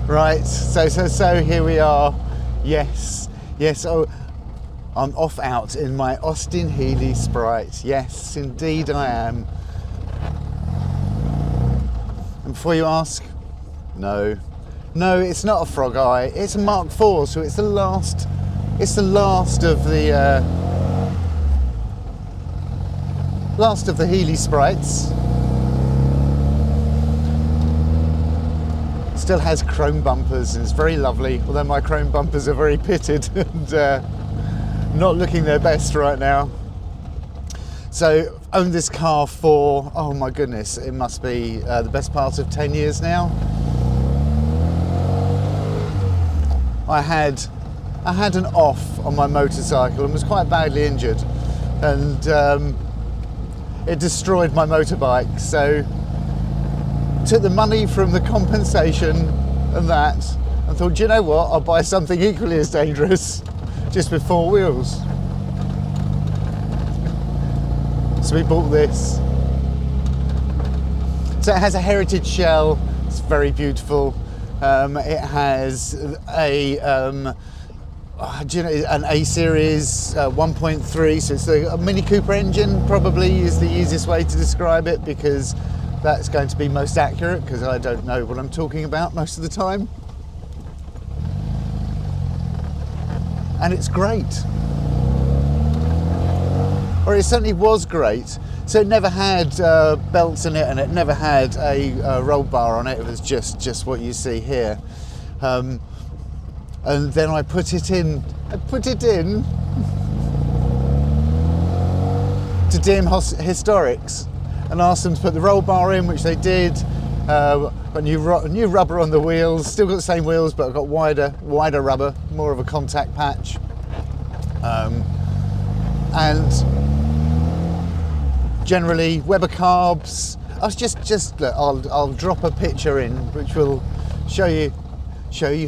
Right, so here we are. Yes, oh, I'm off out in my Austin Healy Sprite. Yes, indeed I am. And before you ask, no, it's not a frog eye. It's a Mark IV, so it's the last of the Healy Sprites. Still has chrome bumpers and it's very lovely, although my chrome bumpers are very pitted and not looking their best right now. So owned this car for, oh my goodness, it must be the best part of 10 years now. I had an off on my motorcycle and was quite badly injured, and it destroyed my motorbike, so took the money from the compensation and that and thought, do you know what, I'll buy something equally as dangerous, just with four wheels. So we bought this. So it has a heritage shell, it's very beautiful. It has an A series 1.3, so it's a Mini Cooper engine, probably is the easiest way to describe it, because that's going to be most accurate, because I don't know what I'm talking about most of the time. And it's great. Or it certainly was great. So it never had belts in it, and it never had a roll bar on it. It was just what you see here. And then I put it in to DM Historics and asked them to put the roll bar in, which they did. Got new rubber on the wheels, still got the same wheels, but I've got wider rubber, more of a contact patch. And generally Weber carbs. I was just look, I'll drop a picture in which will show you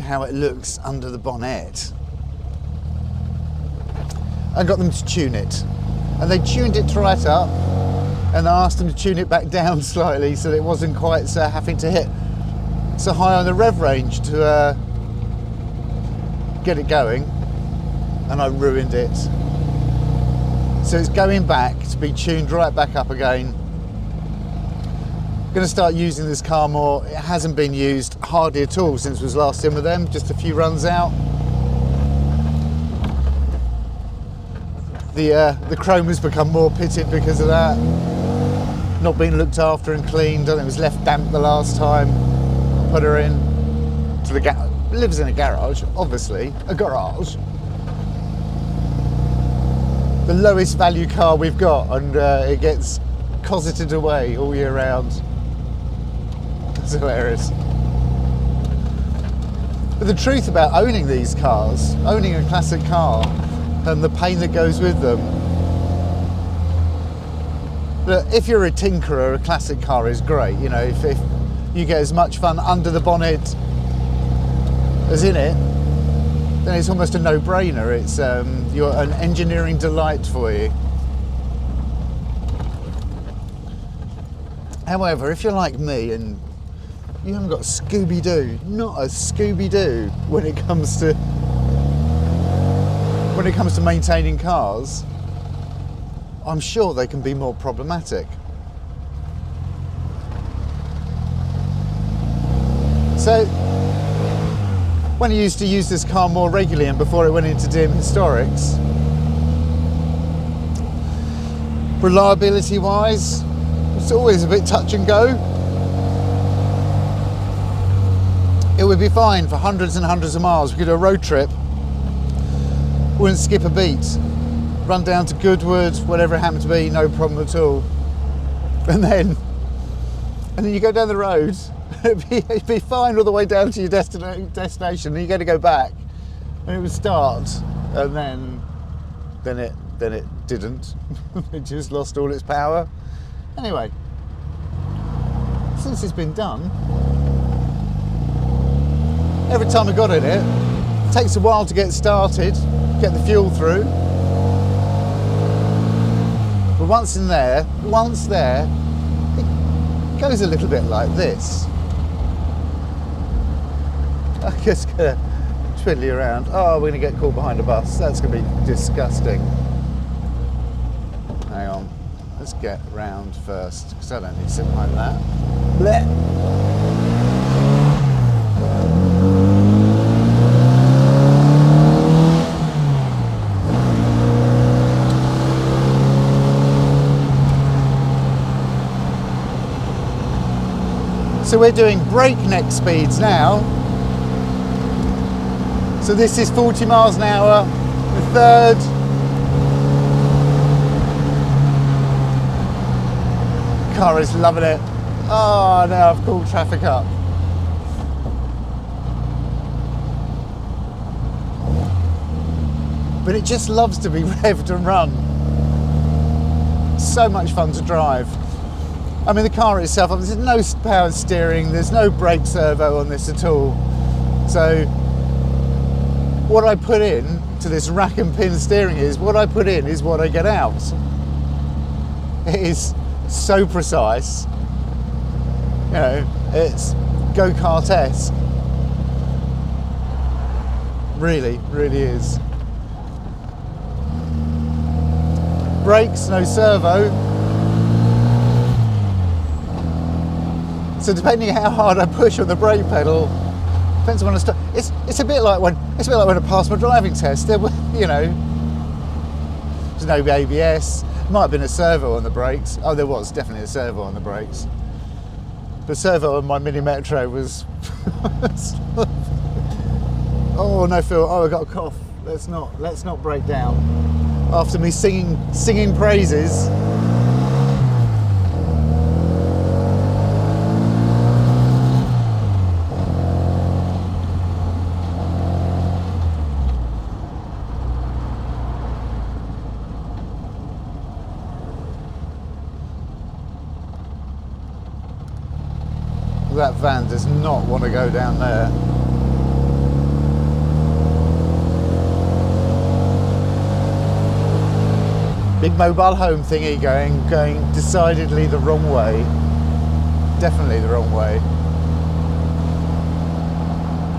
how it looks under the bonnet. I got them to tune it, and they tuned it right up, and I asked them to tune it back down slightly so that it wasn't quite having to hit so high on the rev range to get it going, and I ruined it. So it's going back to be tuned right back up again. Going to start using this car more. It hasn't been used hardly at all since I was last in with them, just a few runs out. The chrome has become more pitted because of that. Not being looked after and cleaned. I think it was left damp the last time I put her in. Lives in a garage, obviously, a garage. The lowest value car we've got, and it gets cosseted away all year round. It's hilarious. But the truth about owning these cars, owning a classic car, and the pain that goes with them, that if you're a tinkerer, a classic car is great. You know, if you get as much fun under the bonnet as in it, then it's almost a no-brainer. It's you're an engineering delight for you. However, if you're like me and you haven't got Scooby-Doo, not a Scooby-Doo when it comes to maintaining cars, I'm sure they can be more problematic. So when I used to use this car more regularly and before it went into DM Historics, reliability wise, it's always a bit touch and go. It would be fine for hundreds and hundreds of miles. We could do a road trip, wouldn't skip a beat, run down to Goodwood, whatever it happened to be, no problem at all. And then you go down the road, it'd be fine all the way down to your destination, and you got to go back, and it would start, and then it didn't. It just lost all its power. Anyway, since it's been done, every time I got in it takes a while to get started, get the fuel through. But once there, it goes a little bit like this. I'm just gonna twiddle you around. Oh, we're gonna get caught behind a bus. That's gonna be disgusting. Hang on, let's get round first, because I don't need to sit behind that. Blech. So we're doing breakneck speeds now. So this is 40 miles an hour, the third. Car is loving it. Oh, now I've called traffic up. But it just loves to be revved and run. So much fun to drive. I mean, the car itself, there's no power steering, there's no brake servo on this at all. So what I put in to this rack and pin steering is, what I put in is what I get out. It is so precise. You know, it's go-kart-esque. Really, really is. Brakes, no servo. So depending how hard I push on the brake pedal, depends on when I start. It's a bit like when I passed my driving test. There were, you know, there's no ABS. Might have been a servo on the brakes. Oh, there was definitely a servo on the brakes. The servo on my Mini Metro was. Oh no, Phil. Oh, I got a cough. Let's not break down. After me singing praises. That van does not want to go down there. Big mobile home thingy going decidedly the wrong way. Definitely the wrong way.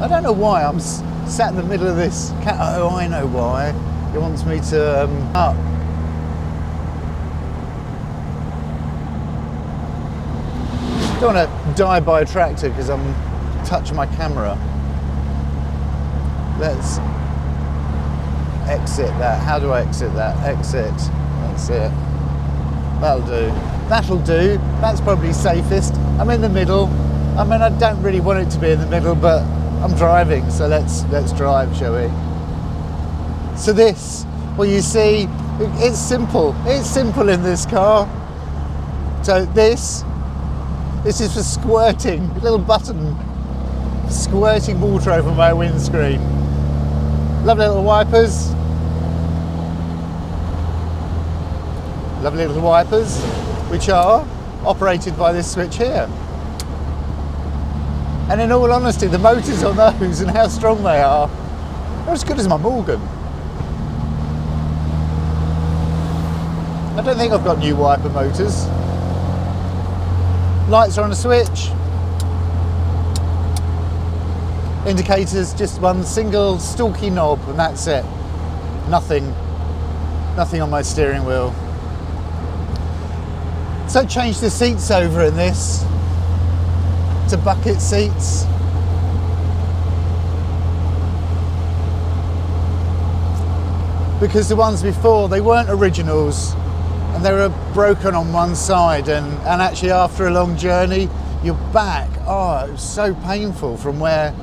I don't know why I'm sat in the middle of this. Oh, I know why. He wants me to up. Don't want to die by a tractor because I'm touching my camera. Let's exit that. How do I exit that? Exit. That's it. That'll do. That'll do. That's probably safest. I'm in the middle. I mean, I don't really want it to be in the middle, but I'm driving, so let's drive, shall we? So this, well, you see, it's simple. It's simple in this car. So this is for squirting, a little button, squirting water over my windscreen. Lovely little wipers. Lovely little wipers, which are operated by this switch here. And in all honesty, the motors on those and how strong they are as good as my Morgan. I don't think I've got new wiper motors. Lights are on a switch. Indicators, just one single stalky knob, and that's it. Nothing on my steering wheel. So change the seats over in this to bucket seats. Because the ones before, they weren't originals. And they were broken on one side, and actually after a long journey, your back, oh, it was so painful from where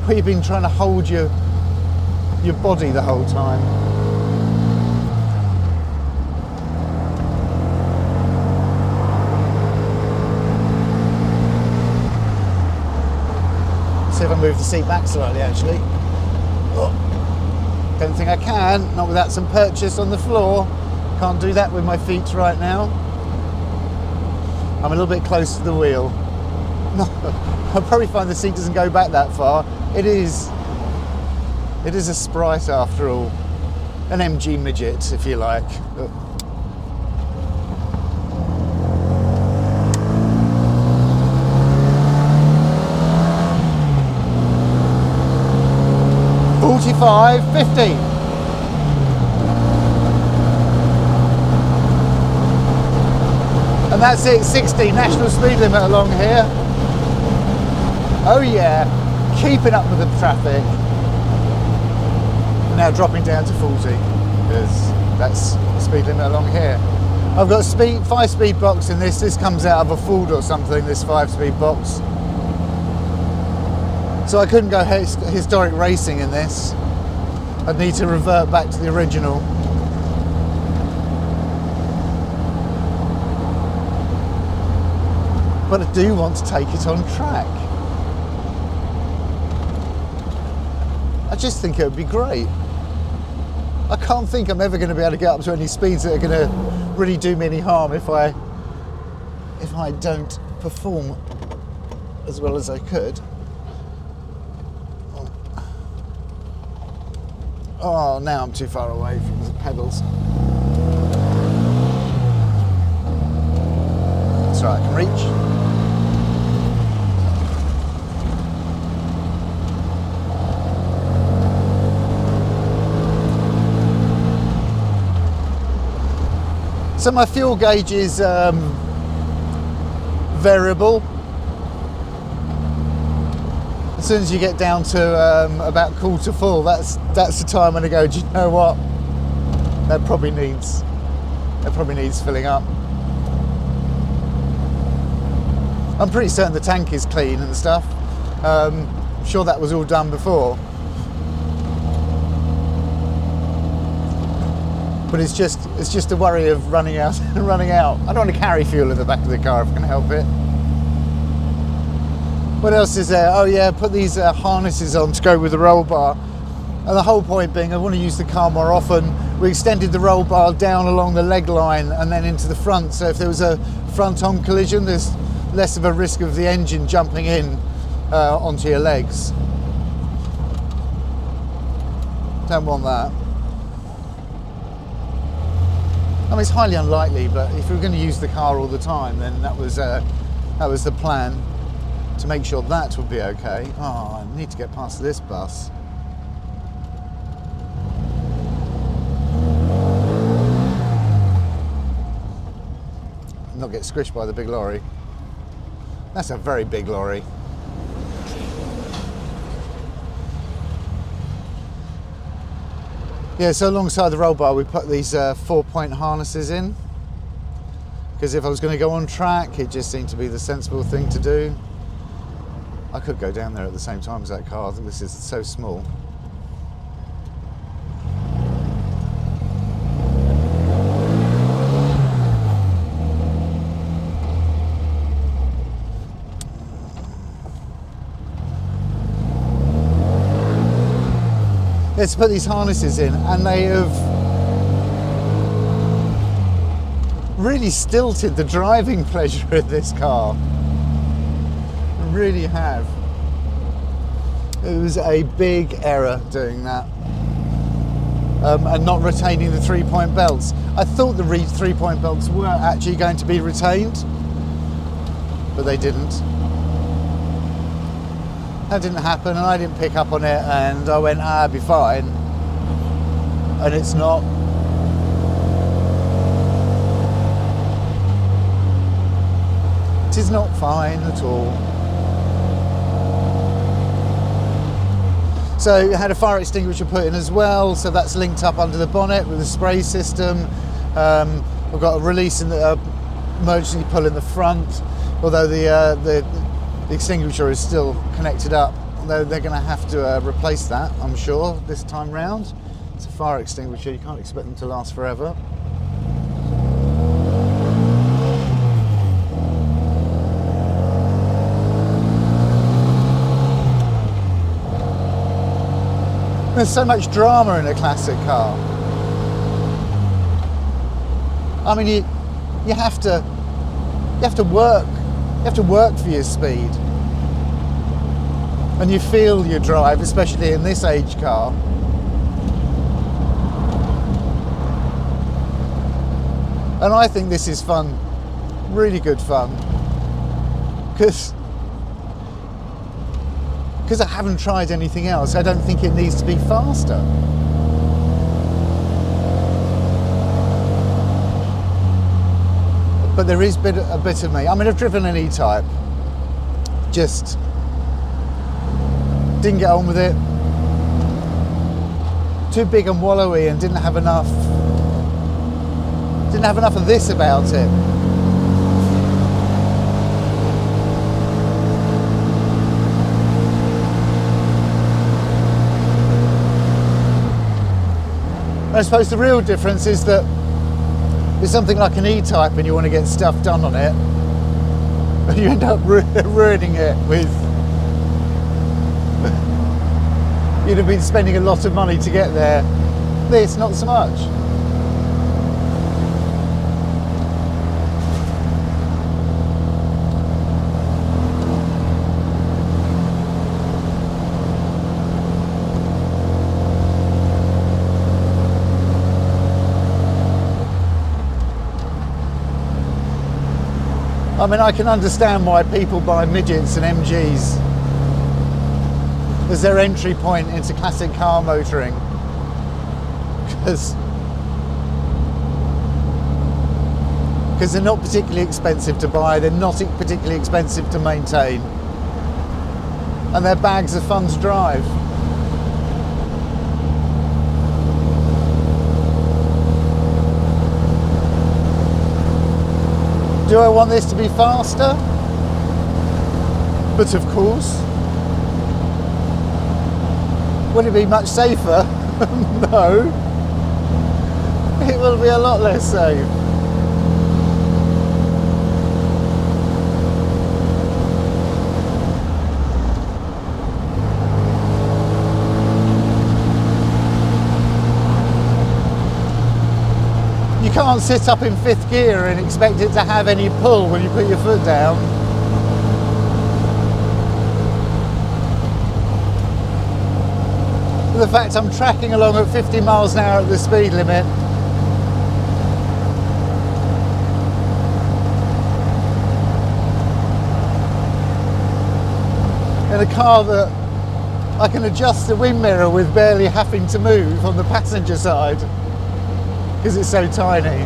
you've been trying to hold your body the whole time. See if I move the seat back slightly, actually. Oh, don't think I can, not without some purchase on the floor. Can't do that with my feet right now. I'm a little bit close to the wheel. I'll probably find the seat doesn't go back that far. It is a Sprite after all. An MG midget, if you like. 45, 50. And that's it, 60, national speed limit along here. Oh yeah, keeping up with the traffic. Now dropping down to 40, because that's the speed limit along here. I've got a 5-speed box in this. This comes out of a Ford or something, this 5-speed box. So I couldn't go historic racing in this. I'd need to revert back to the original. But I do want to take it on track. I just think it would be great. I can't think I'm ever going to be able to get up to any speeds that are going to really do me any harm if I don't perform as well as I could. Oh, now I'm too far away from the pedals. That's right, I can reach. So my fuel gauge is variable. As soon as you get down to about quarter full, that's the time when I go, do you know what? That probably needs filling up. I'm pretty certain the tank is clean and stuff. I'm sure that was all done before. But it's just a worry of running out. I don't want to carry fuel in the back of the car if I can help it. What else is there? Oh yeah, put these harnesses on to go with the roll bar. And the whole point being I want to use the car more often. We extended the roll bar down along the leg line and then into the front. So if there was a front-on collision, there's less of a risk of the engine jumping in onto your legs. Don't want that. I mean, it's highly unlikely, but if we're going to use the car all the time, then that was the plan, to make sure that would be okay. Oh, I need to get past this bus. Not get squished by the big lorry. That's a very big lorry. Yeah, so alongside the roll bar we put these 4-point harnesses in, because if I was going to go on track it just seemed to be the sensible thing to do. I could go down there at the same time as that car. This is so small. Let's put these harnesses in, and they have really stilted the driving pleasure of this car. They really have. It was a big error doing that. And not retaining the 3-point belts. I thought the 3-point belts were actually going to be retained, but they didn't. That didn't happen, and I didn't pick up on it, and I went, it'll be fine. And it's not. It is not fine at all. So I had a fire extinguisher put in as well, so that's linked up under the bonnet with the spray system. I've got a release in the emergency pull in the front, although the extinguisher is still connected up, although they're going to have to replace that, I'm sure, this time round. It's a fire extinguisher, you can't expect them to last forever. There's so much drama in a classic car. I mean, you have to work. You have to work for your speed, and you feel your drive, especially in this age car. And I think this is fun, really good fun, because because I haven't tried anything else, I don't think it needs to be faster. But there is a bit of me. I mean, I've driven an E-Type, just didn't get on with it. Too big and wallowy, and didn't have enough of this about it. I suppose the real difference is that with something like an E-Type and you want to get stuff done on it, and you end up ruining it with, you'd have been spending a lot of money to get there. This, not so much. I mean, I can understand why people buy midgets and MGs as their entry point into classic car motoring, because they're not particularly expensive to buy, they're not particularly expensive to maintain, and they're bags of fun to drive. Do I want this to be faster? But of course. Would it be much safer? No. It will be a lot less safe. You can't sit up in 5th gear and expect it to have any pull when you put your foot down. The fact I'm tracking along at 50 miles an hour at the speed limit, in a car that I can adjust the wing mirror with barely having to move on the passenger side, because it's so tiny.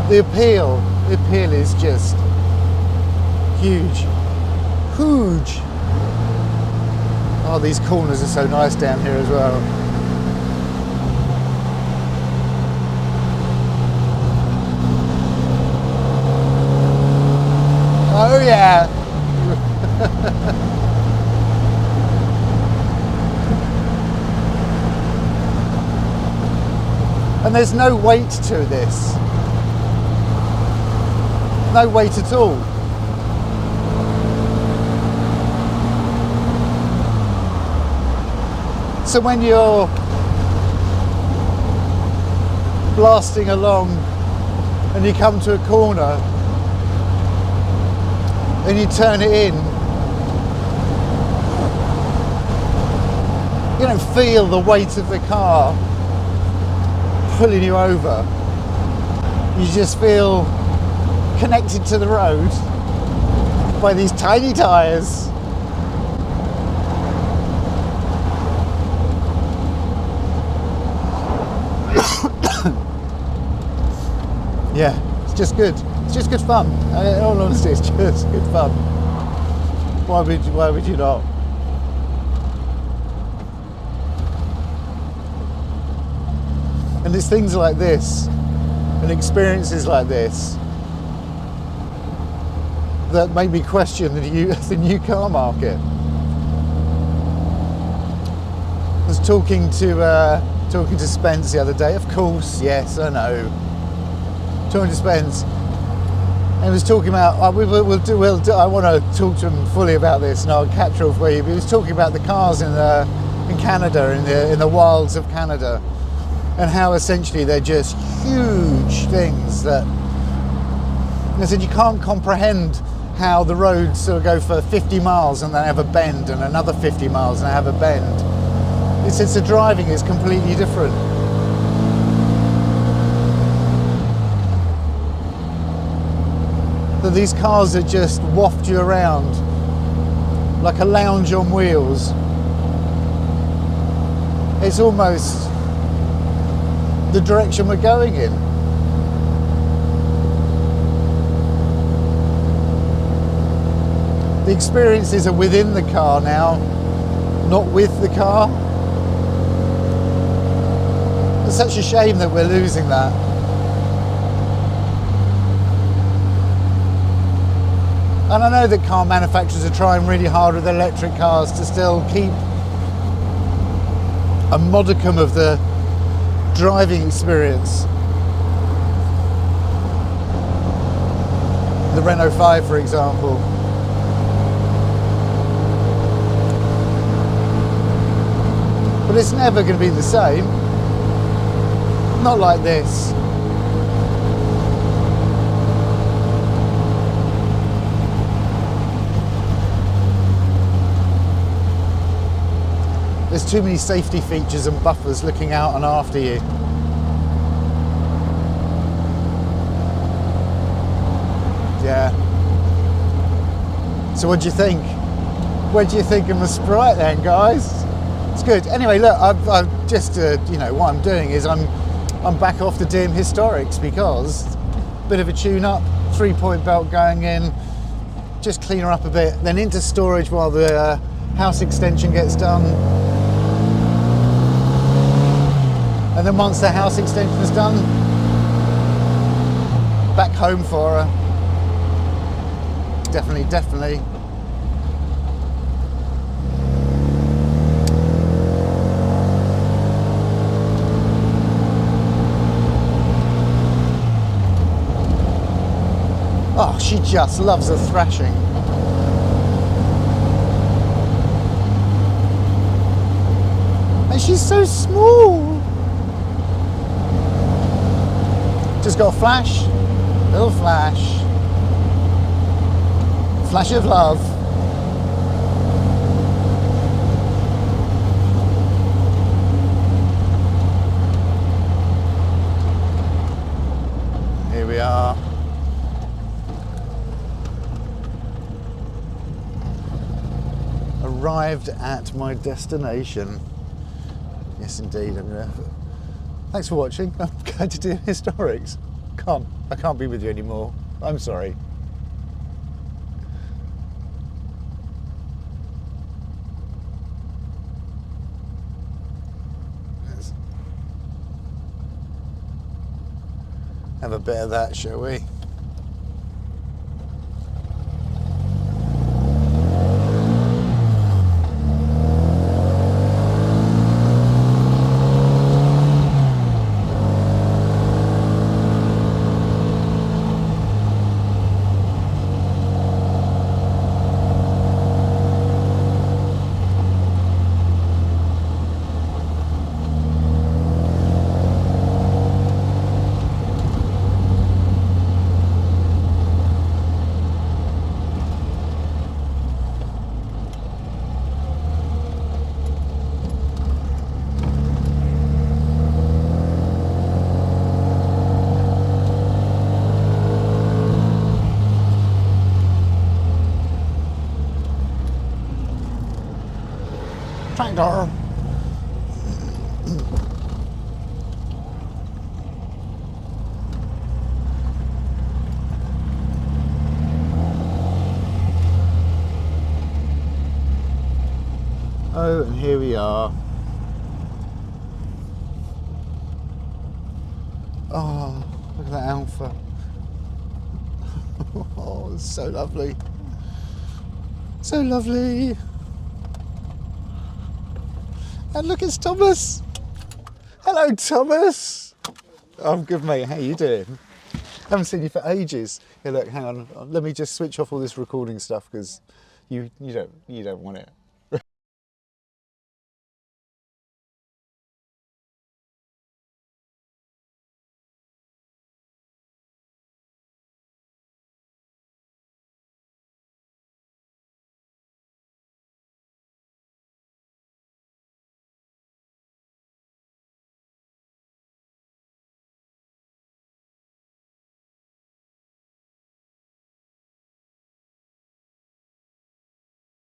The appeal is just huge. Huge. Oh, these corners are so nice down here as well. Oh yeah. And there's no weight to this. No weight at all. So when you're blasting along and you come to a corner and you turn it in, you don't feel the weight of the car pulling you over. You just feel connected to the road by these tiny tyres. Yeah, it's just good. It's just good fun. In all honesty, it's just good fun. Why would you not? And it's things like this and experiences like this that make me question the new car market. I was talking to Spence the other day. Of course, yes, I know. Talking to Spence, and he was talking about. I want to talk to him fully about this, and I'll capture it for you. But he was talking about the cars in Canada, in the wilds of Canada, and how essentially they're just huge things that. I said you can't comprehend how the roads sort of go for 50 miles and then have a bend, and another 50 miles and have a bend. He said the driving is completely different. That these cars that just waft you around like a lounge on wheels. It's almost the direction we're going in. The experiences are within the car now, not with the car. It's such a shame that we're losing that. And I know that car manufacturers are trying really hard with electric cars to still keep a modicum of the driving experience. The Renault 5, for example. But it's never going to be the same. Not like this. There's too many safety features and buffers looking out and after you. Yeah. So what do you think? What do you think of the Sprite then, guys? It's good. Anyway, look, I've just, you know, what I'm doing is I'm back off the dim historics because bit of a tune-up, 3-point belt going in, just clean her up a bit, then into storage while the house extension gets done. And then once the house extension is done, back home for her. Definitely, definitely. Oh, she just loves a thrashing. And she's so small. Just got a flash, little flash. Flash of love. Here we are. Arrived at my destination. Yes, indeed. Thanks for watching. I'm going to do historics. I can't be with you anymore. I'm sorry. Let's have a bit of that, shall we? Tractor. Oh, and here we are. Oh, look at that Alpha. Oh, it's so lovely. So lovely. And look, it's Thomas. Hello, Thomas. I'm good, mate. How you doing? Haven't seen you for ages. Here, look, hang on. Let me just switch off all this recording stuff because you don't want it.